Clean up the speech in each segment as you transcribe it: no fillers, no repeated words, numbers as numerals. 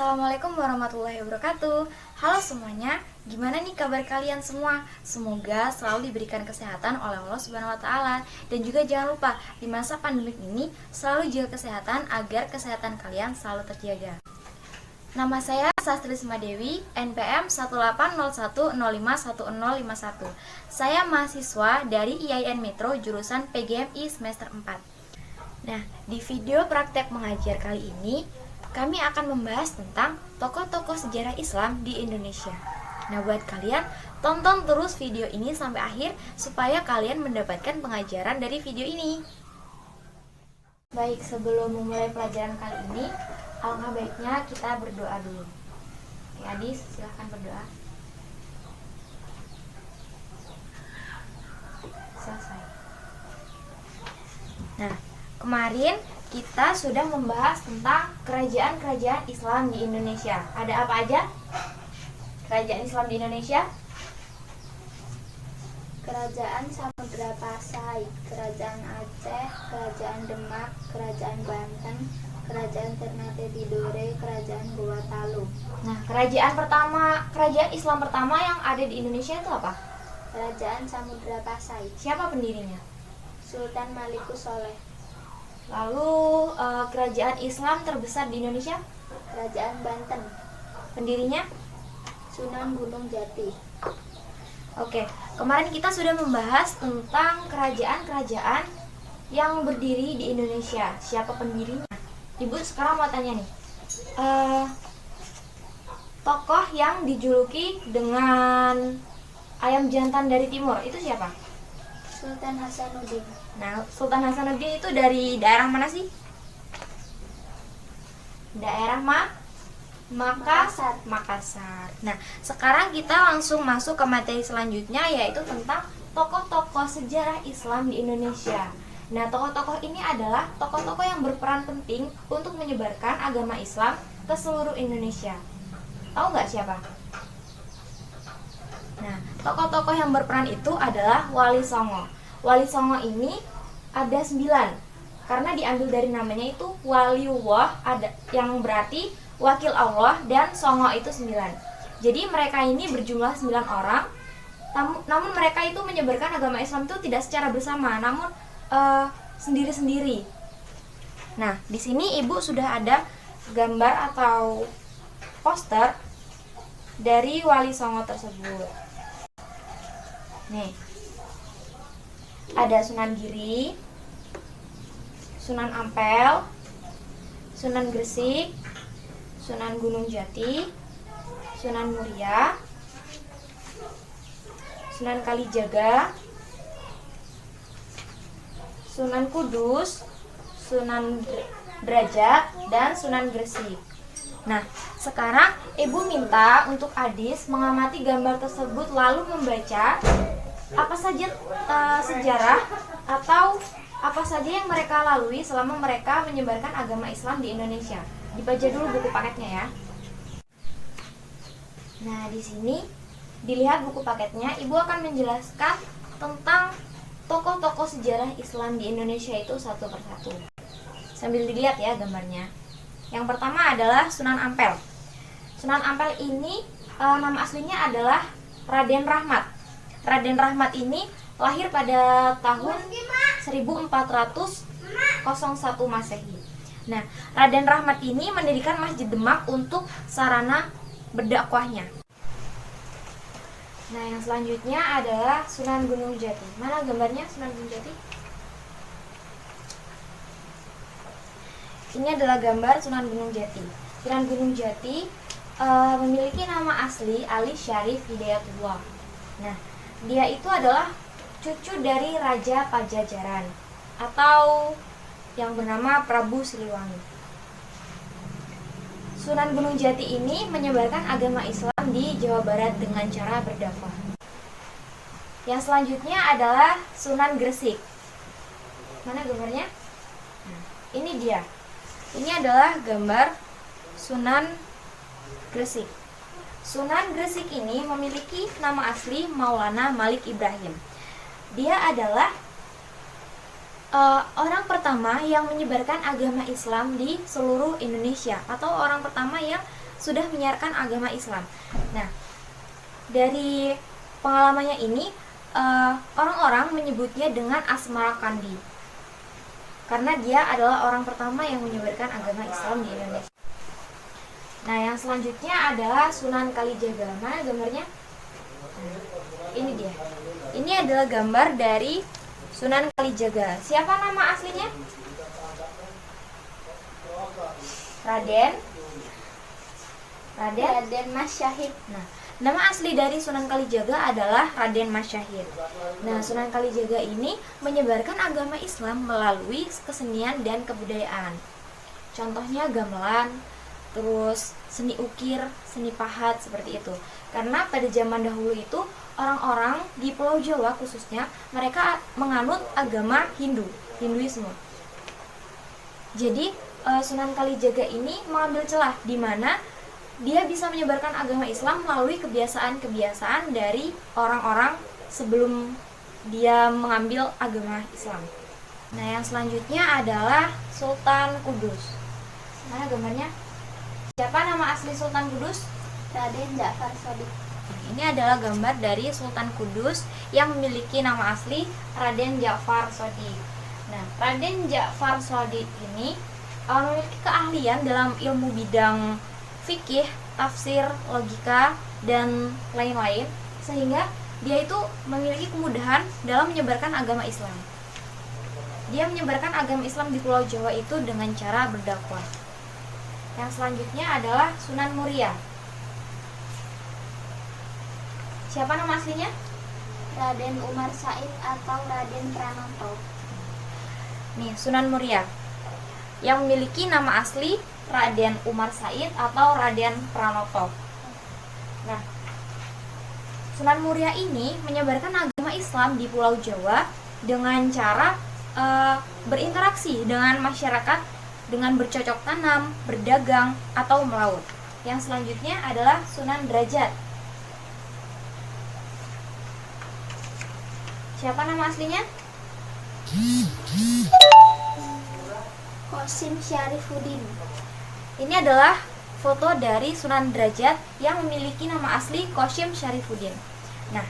Assalamualaikum warahmatullahi wabarakatuh. Halo semuanya, gimana nih kabar kalian semua? Semoga selalu diberikan kesehatan oleh Allah Subhanahu wa taala. Dan juga jangan lupa di masa pandemik ini selalu jaga kesehatan agar kesehatan kalian selalu terjaga. Nama saya Sastri Dewi, NPM 1801051. Saya mahasiswa dari IAIN Metro jurusan PGMI semester 4. Nah, di video praktek mengajar kali ini kami akan membahas tentang tokoh-tokoh sejarah Islam di Indonesia. Nah, buat kalian, tonton terus video ini sampai akhir supaya kalian mendapatkan pengajaran dari video ini. Baik, sebelum memulai pelajaran kali ini, alangkah baiknya kita berdoa dulu. Oke, Adis, silahkan berdoa. Selesai. Nah, kemarin kita sudah membahas tentang kerajaan-kerajaan Islam di Indonesia. Ada apa aja kerajaan Islam di Indonesia? Kerajaan Samudra Pasai, Kerajaan Aceh, Kerajaan Demak, Kerajaan Banten, Kerajaan Ternate Tidore, Kerajaan Gorontalo. Nah, kerajaan Islam pertama yang ada di Indonesia itu apa? Kerajaan Samudra Pasai, Siapa pendirinya? Sultan Malikus Soleh. Lalu kerajaan Islam terbesar di Indonesia? Kerajaan Banten, Pendirinya? Sunan Gunung Jati. Oke, kemarin kita sudah membahas tentang kerajaan-kerajaan yang berdiri di Indonesia. Siapa pendirinya? Ibu sekarang mau tanya nih, tokoh yang dijuluki dengan ayam jantan dari timur itu siapa? Sultan Hasanuddin. Nah, Sultan Hasanuddin itu dari daerah mana sih? Daerah Makassar. Nah, sekarang kita langsung masuk ke materi selanjutnya, yaitu tentang tokoh-tokoh sejarah Islam di Indonesia. Nah, tokoh-tokoh ini adalah tokoh-tokoh yang berperan penting untuk menyebarkan agama Islam ke seluruh Indonesia. Tahu nggak siapa? Nah, tokoh-tokoh yang berperan itu adalah Wali Songo. Wali Songo ini ada 9, karena diambil dari namanya itu Waliullah, yang berarti wakil Allah, dan Songo itu 9. Jadi mereka ini berjumlah 9 orang, namun mereka itu menyebarkan agama Islam itu tidak secara bersama, namun sendiri-sendiri. Nah, di sini Ibu sudah ada gambar atau poster dari Wali Songo tersebut. Nih, ada Sunan Giri, Sunan Ampel, Sunan Gresik, Sunan Gunung Jati, Sunan Muria, Sunan Kalijaga, Sunan Kudus, Sunan Derajat, dan Sunan Gresik. Nah, sekarang Ibu minta untuk Adis mengamati gambar tersebut lalu membaca apa saja sejarah atau apa saja yang mereka lalui selama mereka menyebarkan agama Islam di Indonesia. Dibaca dulu buku paketnya ya. Nah, di sini dilihat buku paketnya, Ibu akan menjelaskan tentang tokoh-tokoh sejarah Islam di Indonesia itu satu persatu. Sambil dilihat ya gambarnya. Yang pertama adalah Sunan Ampel. Sunan Ampel ini nama aslinya adalah Raden Rahmat. Raden Rahmat ini lahir pada tahun 1401 Masehi. Nah, Raden Rahmat ini mendirikan Masjid Demak untuk sarana berdakwahnya. Nah, yang selanjutnya adalah Sunan Gunung Jati. Mana gambarnya Sunan Gunung Jati? Ini adalah gambar Sunan Gunung Jati. Sunan Gunung Jati memiliki nama asli Ali Syarif Hidayatullah. Nah, dia itu adalah cucu dari Raja Pajajaran atau yang bernama Prabu Siliwangi. Sunan Gunung Jati ini menyebarkan agama Islam di Jawa Barat dengan cara berdakwah. Yang selanjutnya adalah Sunan Gresik. Mana gambarnya? Nah, ini dia. Ini adalah gambar Sunan Gresik. Sunan Gresik ini memiliki nama asli Maulana Malik Ibrahim. Dia adalah orang pertama yang menyebarkan agama Islam di seluruh Indonesia, atau orang pertama yang sudah menyiarkan agama Islam. Nah, dari pengalamannya ini orang-orang menyebutnya dengan Asmara Kandi karena dia adalah orang pertama yang menyebarkan agama Islam di Indonesia. Nah, yang selanjutnya adalah Sunan Kalijaga. Mana gambarnya? Ini dia. Ini adalah gambar dari Sunan Kalijaga. Siapa nama aslinya? Raden Mas Syahid. Nah, nama asli dari Sunan Kalijaga adalah Raden Mas Syahid. Nah, Sunan Kalijaga ini menyebarkan agama Islam melalui kesenian dan kebudayaan. Contohnya gamelan, terus seni ukir, seni pahat, seperti itu. Karena pada zaman dahulu itu orang-orang di Pulau Jawa khususnya mereka menganut agama Hinduisme. Jadi Sunan Kalijaga ini mengambil celah di mana dia bisa menyebarkan agama Islam melalui kebiasaan-kebiasaan dari orang-orang sebelum dia mengambil agama Islam. Nah, yang selanjutnya adalah Sultan Kudus. Mana gambarnya? Siapa nama asli Sultan Kudus? Raden Ja'far Shadiq. Ini adalah gambar dari Sultan Kudus yang memiliki nama asli Raden Ja'far Shadiq. Nah, Raden Ja'far Shadiq ini memiliki keahlian dalam ilmu bidang fikih, tafsir, logika, dan lain-lain, sehingga dia itu memiliki kemudahan dalam menyebarkan agama Islam. Dia menyebarkan agama Islam di Pulau Jawa itu dengan cara berdakwah. Yang selanjutnya adalah Sunan Muria. Siapa nama aslinya? Raden Umar Said atau Raden Pranoto. Nih, Sunan Muria yang memiliki nama asli Raden Umar Said atau Raden Pranoto. Nah, Sunan Muria ini menyebarkan agama Islam di Pulau Jawa dengan cara berinteraksi dengan masyarakat dengan bercocok tanam, berdagang, atau melaut. Yang selanjutnya adalah Sunan Derajat. Siapa nama aslinya? Qasim Syarifuddin. Ini adalah foto dari Sunan Derajat yang memiliki nama asli Qasim Syarifuddin. Nah,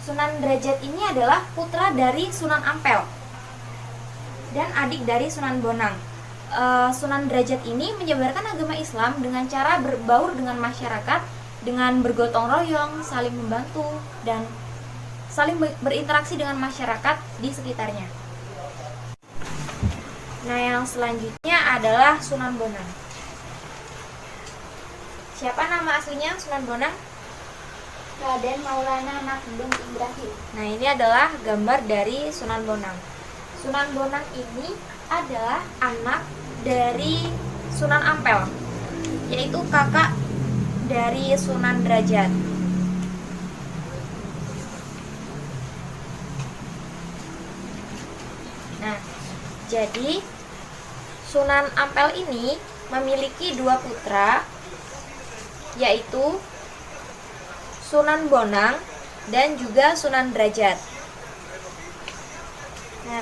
Sunan Derajat ini adalah putra dari Sunan Ampel dan adik dari Sunan Bonang. Sunan Derajat ini menyebarkan agama Islam dengan cara berbaur dengan masyarakat, dengan bergotong royong, saling membantu, dan saling berinteraksi dengan masyarakat di sekitarnya. Nah, yang selanjutnya adalah Sunan Bonang. Siapa nama aslinya Sunan Bonang? Raden Maulana Nakdum Ibrahim. Nah, ini adalah gambar dari Sunan Bonang. Sunan Bonang ini adalah anak dari Sunan Ampel, yaitu kakak dari Sunan Derajat. Nah, jadi Sunan Ampel ini memiliki dua putra, yaitu Sunan Bonang dan juga Sunan Derajat. Nah,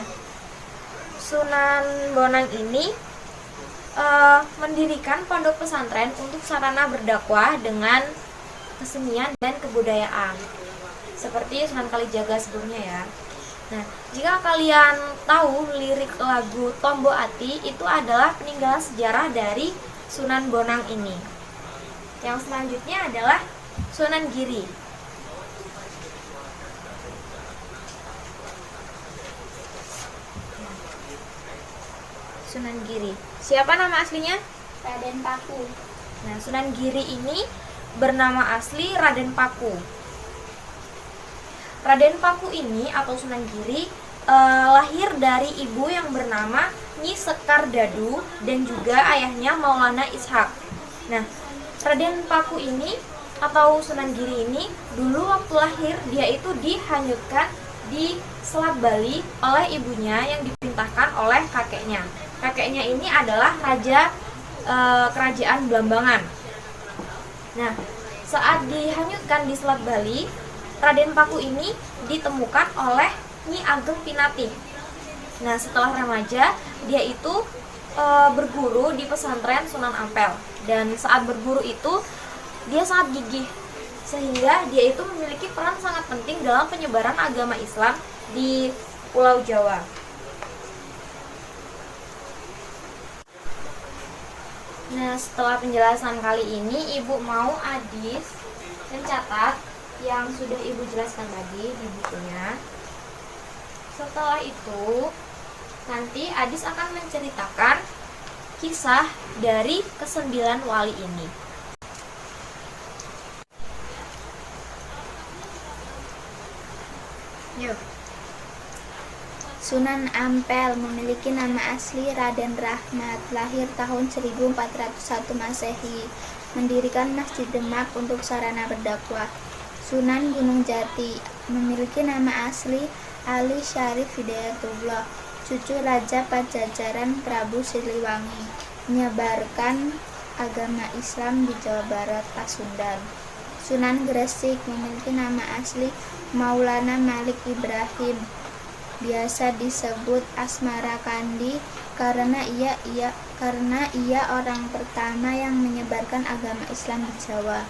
Sunan Bonang ini mendirikan pondok pesantren untuk sarana berdakwah dengan kesenian dan kebudayaan, seperti Sunan Kalijaga sebelumnya ya. Nah, jika kalian tahu lirik lagu Tombo Ati, itu adalah peninggalan sejarah dari Sunan Bonang ini. Yang selanjutnya adalah Sunan Giri. Sunan Giri. Siapa nama aslinya? Raden Paku. Nah, Sunan Giri ini bernama asli Raden Paku. Raden Paku ini atau Sunan Giri lahir dari ibu yang bernama Nyi Sekar Dadu dan juga ayahnya Maulana Ishak. Nah, Raden Paku ini atau Sunan Giri ini dulu waktu lahir dia itu dihanyutkan di Selat Bali oleh ibunya yang diperintahkan oleh kakeknya. Kakeknya ini adalah raja kerajaan Blambangan. Nah, saat dihanyutkan di Selat Bali, Raden Paku ini ditemukan oleh Nyi Ageng Pinatih. Nah, setelah remaja, dia itu berguru di pesantren Sunan Ampel, dan saat berguru itu dia sangat gigih sehingga dia itu memiliki peran sangat penting dalam penyebaran agama Islam di Pulau Jawa. Nah, setelah penjelasan kali ini, Ibu mau Adis mencatat yang sudah Ibu jelaskan tadi di bukunya. Setelah itu, nanti Adis akan menceritakan kisah dari ke-9 wali ini. Yuk. Sunan Ampel memiliki nama asli Raden Rahmat, lahir tahun 1401 Masehi, mendirikan Masjid Demak untuk sarana berdakwah. Sunan Gunung Jati memiliki nama asli Ali Syarif Hidayatullah, cucu Raja Pajajaran Prabu Siliwangi, menyebarkan agama Islam di Jawa Barat, Pasundan. Sunan Gresik memiliki nama asli Maulana Malik Ibrahim, biasa disebut Asmara Kandi karena ia orang pertama yang menyebarkan agama Islam di Jawa.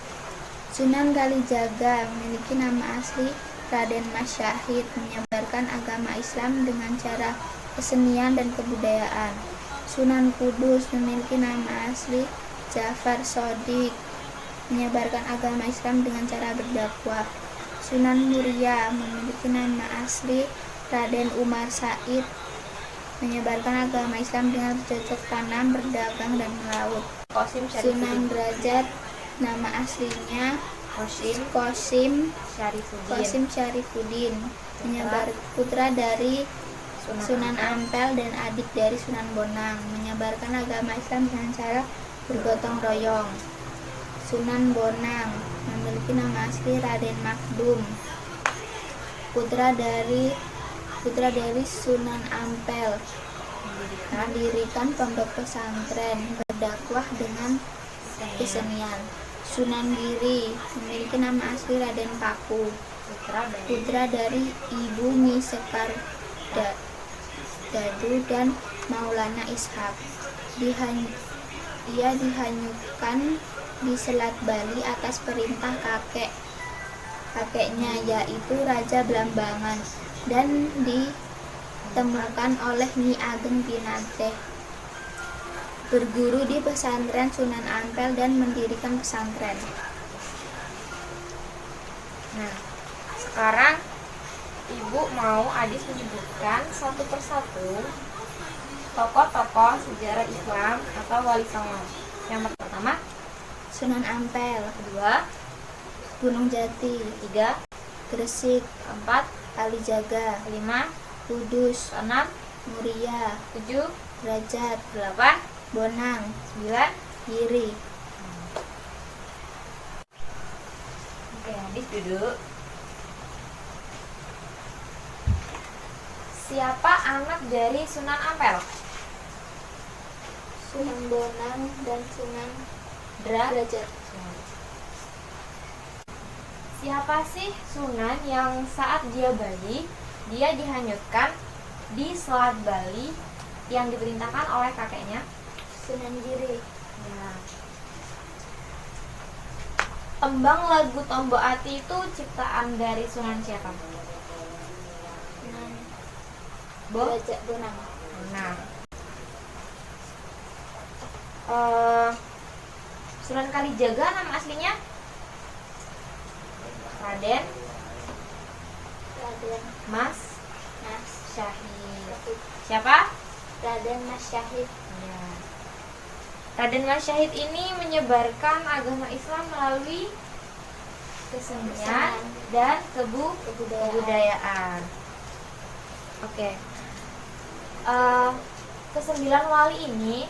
Sunan Kalijaga memiliki nama asli Raden Mas Syahid, menyebarkan agama Islam dengan cara kesenian dan kebudayaan. Sunan Kudus memiliki nama asli Ja'far Shodiq, menyebarkan agama Islam dengan cara berdakwah. Sunan Muria memiliki nama asli Raden Umar Said, menyebarkan agama Islam dengan bercocok tanam, berdagang, dan melaut. Sunan Derajat nama aslinya Qasim Syarifuddin, putra dari Sunan Ampel dan adik dari Sunan Bonang, menyebarkan agama Islam dengan cara bergotong royong. Sunan Bonang memiliki nama asli Raden Makdum, putra dari Sunan Ampel, mendirikan pondok pesantren, berdakwah dengan kesenian. Sunan Giri memiliki nama asli Raden Paku, putra dari Ibu Mi Sekar Dadu dan Maulana Ishak. Ia dihanyutkan di Selat Bali atas perintah kakeknya, yaitu Raja Blambangan, dan ditemukan oleh Nyi Ageng Pinate. Berguru di pesantren Sunan Ampel dan mendirikan pesantren. Nah, sekarang Ibu mau Adis menyebutkan satu persatu tokoh-tokoh sejarah Islam atau wali songo. Yang pertama, Sunan Ampel. kedua, Gunung Jati. ketiga, Gresik. keempat, Kalijaga. kelima, Kudus. keenam, Muria. tujuh, Derajat. delapan, Bonang. 9. Giri. Oke, Adis duduk. Siapa anak dari Sunan Ampel? Sunan Bonang dan Sunan Derajat. Derajat. Siapa sih Sunan yang saat dia bayi, dia dihanyutkan di Selat Bali yang diperintahkan oleh kakeknya? Sunan Giri. Ya. Tembang lagu Tombo Ati itu ciptaan dari Sunan siapa? Sunan Bo? Derajat Bonang. Nah, Sunan Kalijaga nama aslinya Raden Mas Syahid. Siapa? Raden Mas Syahid. Ya. Raden Mas Syahid ini menyebarkan agama Islam melalui kesenian dan kebudayaan. Oke. Ke-9 wali ini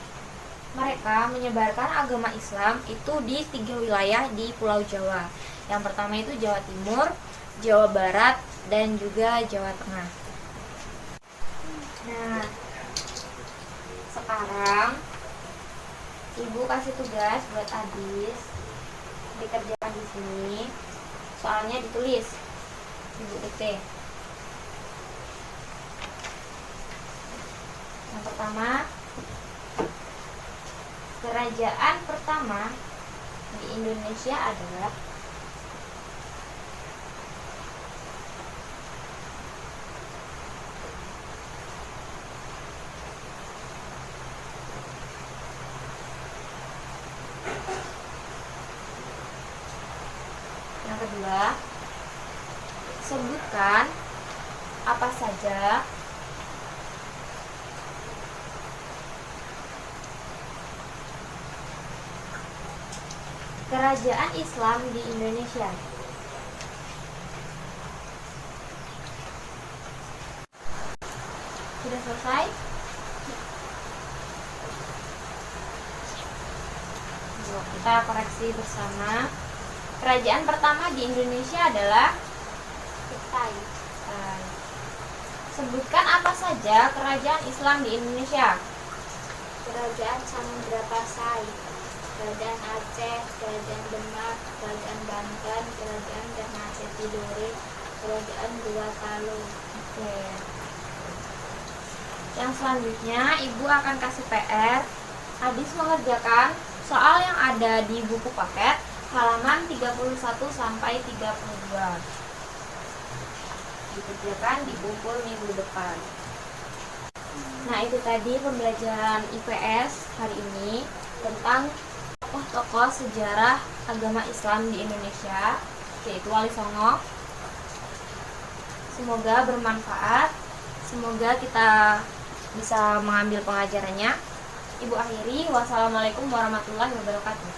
mereka menyebarkan agama Islam itu di 3 wilayah di Pulau Jawa. Yang pertama itu Jawa Timur, Jawa Barat, dan juga Jawa Tengah. Nah, sekarang Ibu kasih tugas buat Adis dikerjakan di sini. Soalnya ditulis. Ibu dikte. Yang pertama, Kerajaan pertama di Indonesia adalah yang kedua, sebutkan apa saja kerajaan Islam di Indonesia. Sudah selesai? Yuk, kita koreksi bersama. Kerajaan pertama di Indonesia adalah Kutai. Sebutkan apa saja kerajaan Islam di Indonesia. Kerajaan Samudra Pasai, Kerajaan Aceh, Kerajaan Demak, Kerajaan Banten, Kerajaan Ternate Tidore, Kerajaan Gorontalo. Oke. Yang selanjutnya, Ibu akan kasih PR. Adis mengerjakan soal yang ada di buku paket halaman 31 sampai 32. Dikerjakan di kumpul minggu depan. Nah, itu tadi pembelajaran IPS hari ini tentang tokoh-tokoh sejarah agama Islam di Indonesia, yaitu Wali Songo. Semoga bermanfaat. Semoga kita bisa mengambil pengajarannya. Ibu akhiri, wassalamualaikum warahmatullahi wabarakatuh.